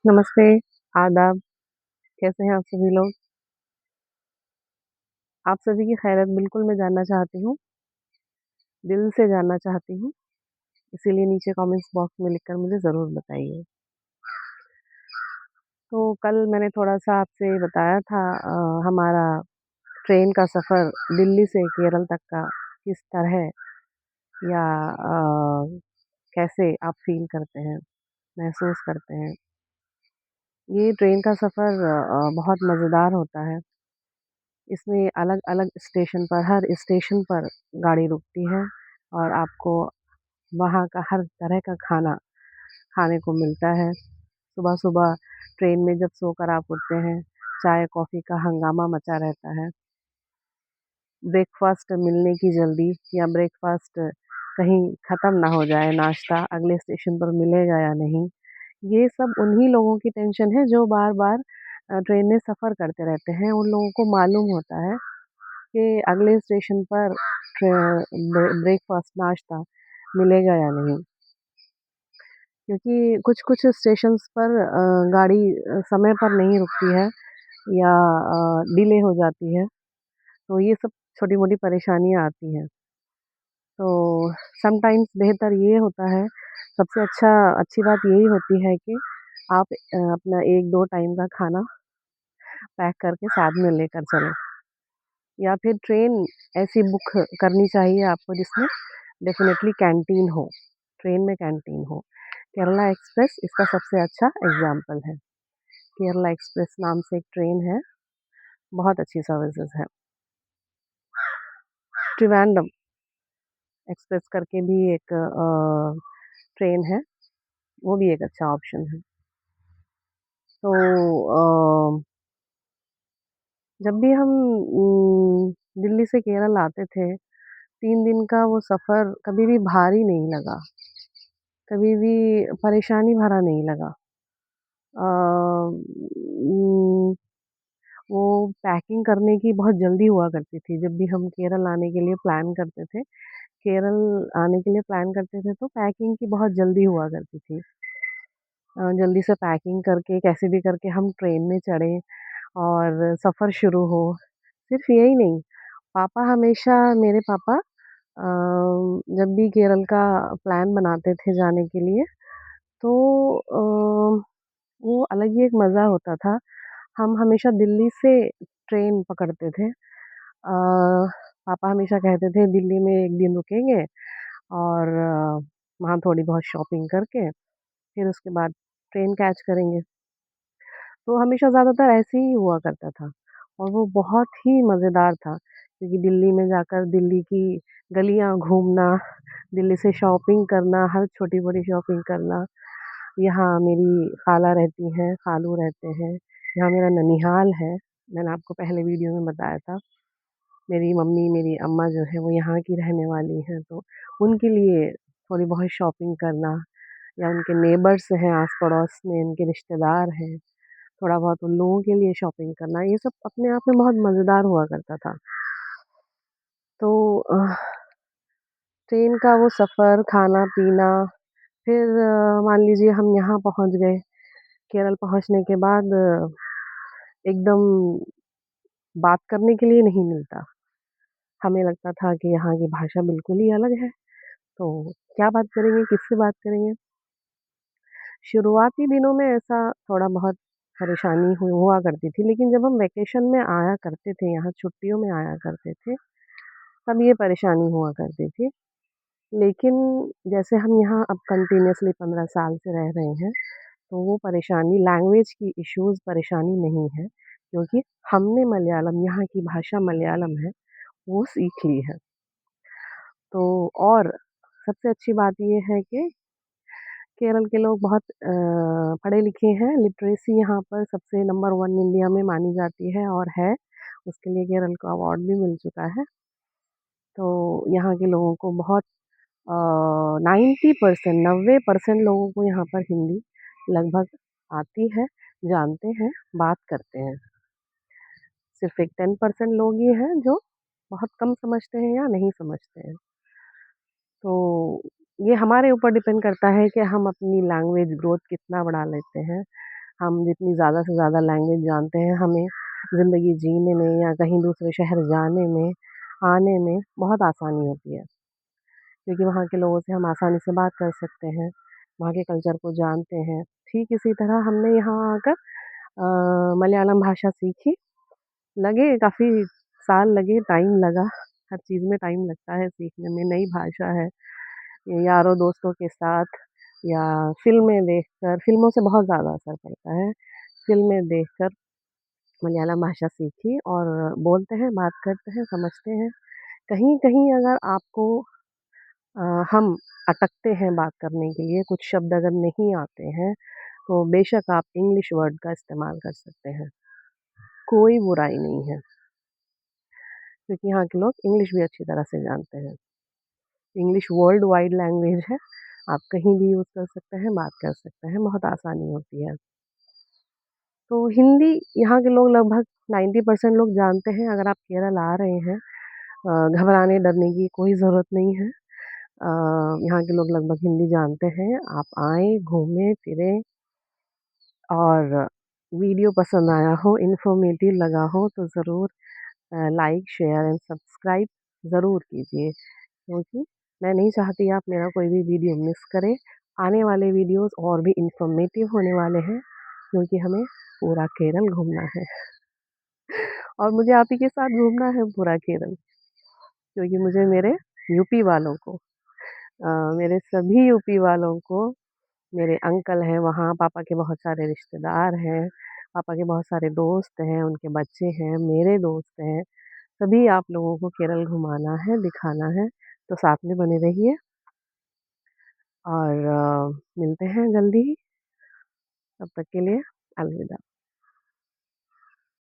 नमस्ते, आदाब, कैसे हैं आप सभी लोग? आप सभी की खैरियत बिल्कुल मैं जानना चाहती हूँ, दिल से जानना चाहती हूँ, इसीलिए नीचे कमेंट्स बॉक्स में लिखकर मुझे ज़रूर बताइए। तो कल मैंने थोड़ा-सा आपसे बताया था हमारा ट्रेन का सफ़र दिल्ली से केरल तक का किस तरह या कैसे आप फ़ील करते हैं, महसूस करते हैं। ये ट्रेन का सफ़र बहुत मज़ेदार होता है। इसमें अलग-अलग स्टेशन पर हर स्टेशन पर गाड़ी रुकती है और आपको वहाँ का हर तरह का खाना खाने को मिलता है। सुबह-सुबह ट्रेन में जब सोकर आप उठते हैं, चाय-कॉफ़ी का हंगामा मचा रहता है। ब्रेकफ़ास्ट मिलने की जल्दी या ब्रेकफ़ास्ट कहीं ख़त्म ना हो जाए नाश्ता अगले स्टेशन पर मिलेगा या नहीं। ये सब उन्हीं लोगों की टेंशन है जो बार-बार ट्रेन में सफ़र करते रहते हैं। उन लोगों को मालूम होता है कि अगले स्टेशन पर ब्रेकफ़ास्ट नाश्ता मिलेगा या नहीं। क्योंकि कुछ-कुछ स्टेशंस पर गाड़ी समय पर नहीं रुकती है या डिले हो जाती है, तो ये सब छोटी-मोटी परेशानियाँ आती हैं। तो समटाइम्स बेहतर ये होता है, सबसे अच्छी बात यही होती है कि आप अपना 1-2 टाइम का खाना पैक करके साथ में लेकर चलें या फिर ट्रेन ऐसी बुक करनी चाहिए आपको जिसमें डेफ़िनेटली कैंटीन हो, ट्रेन में कैंटीन हो। केरला एक्सप्रेस इसका सबसे अच्छा एग्ज़ाम्पल है। केरला एक्सप्रेस नाम से एक ट्रेन है, बहुत अच्छी सर्विसेज़ है। ट्रिवांड्रम एक्सप्रेस करके भी एक ट्रेन है, वो भी एक अच्छा ऑप्शन है। तो जब भी हम दिल्ली से केरल आते थे, 3 दिन का वो सफ़र कभी भी भारी नहीं लगा, कभी भी परेशानी भरा नहीं लगा। उम, वो पैकिंग करने की बहुत जल्दी हुआ करती थी, जब भी हम केरल आने के लिए प्लान करते थे। केरल आने के लिए प्लान करते थे तो पैकिंग की बहुत जल्दी हुआ करती थी। जल्दी से पैकिंग करके कैसे भी करके हम ट्रेन में चढ़े और सफ़र शुरू हो। सिर्फ़ यही नहीं, पापा हमेशा मेरे पापा जब भी केरल का प्लान बनाते थे जाने के लिए तो वो अलग ही एक मज़ा होता था। हम हमेशा दिल्ली से ट्रेन पकड़ते थे। पापा हमेशा कहते थे दिल्ली में 1 दिन रुकेंगे और वहाँ थोड़ी बहुत शॉपिंग करके फिर उसके बाद ट्रेन कैच करेंगे। तो हमेशा ज़्यादातर ऐसे ही हुआ करता था और वो बहुत ही मज़ेदार था क्योंकि दिल्ली में जाकर दिल्ली की गलियाँ घूमना, दिल्ली से शॉपिंग करना, हर छोटी-बड़ी शॉपिंग करना। यहाँ मेरी खाला रहती हैं, खालू रहते हैं, यहाँ मेरा ननिहाल है, मैंने आपको पहले वीडियो में बताया था। मेरी मम्मी, मेरी अम्मा जो है वो यहाँ की रहने वाली हैं, तो उनके लिए थोड़ी बहुत शॉपिंग करना या उनके नेबर्स हैं आस-पड़ोस में, उनके रिश्तेदार हैं, थोड़ा बहुत उन लोगों के लिए शॉपिंग करना, ये सब अपने आप में बहुत मज़ेदार हुआ करता था। तो ट्रेन का वो सफ़र, खाना-पीना, फिर मान लीजिए हम यहाँ पहुँच गए, केरल पहुँचने के बाद एकदम बात करने के लिए नहीं मिलता। हमें लगता था कि यहाँ की भाषा बिल्कुल ही अलग है, तो क्या बात करेंगे, किससे बात करेंगे? शुरुआती दिनों में ऐसा थोड़ा बहुत परेशानी हुआ करती थी, लेकिन जब हम वैकेशन में आया करते थे, यहाँ छुट्टियों में आया करते थे, तब ये परेशानी हुआ करती थी। लेकिन जैसे हम यहाँ अब कंटिन्यूअसली 15 साल से रह रहे हैं, तो वो परेशानी लैंग्वेज की इश्यूज़ परेशानी नहीं है, क्योंकि हमने मलयालम यहाँ की भाषा मलयालम है, वो सीख ली है। तो और सबसे अच्छी बात ये है कि केरल के लोग बहुत पढ़े-लिखे हैं, लिटरेसी यहाँ पर सबसे नंबर 1 इंडिया में मानी जाती है और है, उसके लिए केरल को अवार्ड भी मिल चुका है। तो यहाँ के लोगों को बहुत 90% 90% लोगों को यहाँ पर हिंदी लगभग आती है, जानते हैं, बात करते हैं। सिर्फ़ एक 10% लोग ही हैं जो बहुत कम समझते हैं या नहीं समझते हैं। तो ये हमारे ऊपर डिपेंड करता है कि हम अपनी लैंग्वेज ग्रोथ कितना बढ़ा लेते हैं। हम जितनी ज़्यादा से ज़्यादा लैंग्वेज जानते हैं, हमें ज़िंदगी जीने में या कहीं दूसरे शहर जाने में, आने में बहुत आसानी होती है। क्योंकि वहाँ के लोगों से हम आसानी से बात कर सकते हैं, वहाँ के कल्चर को जानते हैं। ठीक इसी तरह हमने यहाँ आकर मलयालम भाषा सीखी। लगे काफ़ी साल लगे, टाइम लगा, हर चीज़ में टाइम लगता है सीखने में, नई भाषा है। यारों दोस्तों के साथ या फ़िल्में देखकर फ़िल्मों से बहुत ज़्यादा असर पड़ता है। फ़िल्में देखकर मलयालम भाषा सीखी और बोलते हैं, बात करते हैं, समझते हैं। कहीं-कहीं अगर आपको हम अटकते हैं बात करने के लिए, कुछ शब्द अगर नहीं आते हैं, तो बेशक आप इंग्लिश वर्ड का इस्तेमाल कर सकते हैं। कोई बुराई नहीं है, क्योंकि यहाँ के लोग इंग्लिश भी अच्छी तरह से जानते हैं। इंग्लिश वर्ल्ड वाइड लैंग्वेज है, आप कहीं भी यूज़ कर सकते हैं, बात कर सकते हैं, बहुत आसानी होती है। तो हिंदी यहाँ के लोग लगभग 90% लोग जानते हैं, अगर आप केरल आ रहे हैं घबराने, डरने की कोई ज़रूरत नहीं है। यहाँ के लोग लगभग हिंदी जानते हैं, आप आएँ, घूमें-फिरें और वीडियो पसंद आया हो, इन्फॉर्मेटिव लगा हो तो ज़रूर लाइक, शेयर एंड सब्सक्राइब ज़रूर कीजिए, क्योंकि मैं नहीं चाहती आप मेरा कोई भी वीडियो मिस करें। आने वाले वीडियोज़ और भी इन्फॉर्मेटिव होने वाले हैं, क्योंकि हमें पूरा केरल घूमना है और मुझे आप ही के साथ घूमना है पूरा केरल, क्योंकि मुझे मेरे यूपी वालों को मेरे सभी यूपी वालों को मेरे अंकल हैं वहाँ, पापा के बहुत सारे रिश्तेदार हैं, पापा के बहुत सारे दोस्त हैं, उनके बच्चे हैं, मेरे दोस्त हैं, सभी आप लोगों को केरल घुमाना है, दिखाना है, तो साथ में बने रहिए और मिलते हैं जल्दी ही, तब तक के लिए अलविदा।